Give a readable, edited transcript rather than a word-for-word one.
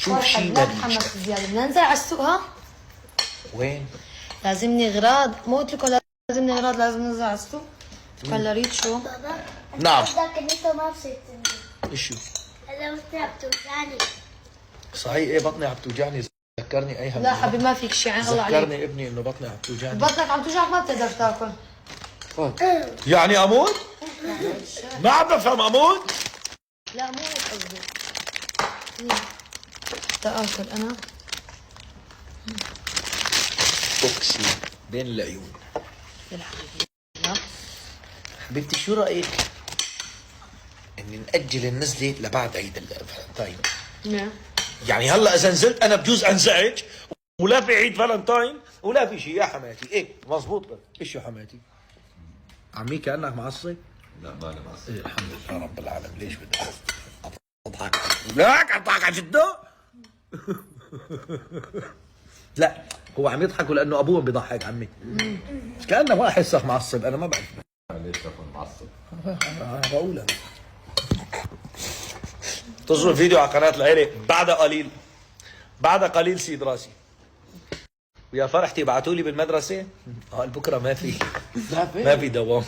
شوف شيء لا مالي. تحمس زياده. بدنا ننزل على السوق. ها وين؟ لازمني اغراض. مو قلت لكم لازمني اغراض، لازم ننزل على السوق. كلاريت شو؟ بابا نعم. قصدك ان انت ما بصير تنزل. ايش شو؟ هلا بطني بتوجعني. صحيح ايه بطني عم توجعني. ذكرني اي هم. لا حبيبي ما فيك شيء، الله عليك. ذكرني ابني انه بطني عم توجعني. بطنك عم توجعك ما بتقدر تاكل. يعني اموت؟ ما عم بفهم اموت؟ لا مو هيك قصدي. تاكل انا. بوكسي بين العيون. يا حبيبي لا. حبيبتي شو رايك اني ناجل النزله لبعد عيد الفالنتاين؟ نعم. يعني هلا اذا نزلت انا بجوز انزعج ولا في عيد فالنتاين ولا في شيء يا حماتي. ايه مزبوط لك. ايش يا حماتي؟ عمي كانك معصب؟ لا ماني معصب. إيه الحمد لله رب العالمين. ليش بدك اضحك؟ لك اضحك عن جده؟ لا هو عم يضحكوا لانه ابوهم بيضحك عمي. كانه ما احسك معصب. انا ما بعرف ليش تكون معصب؟ انا بقول انا. انتظروا الفيديو على قناه العيله بعد قليل سيد راسي. ويا فرحتي بعتوا لي بالمدرسه قال بكره ما في دوام.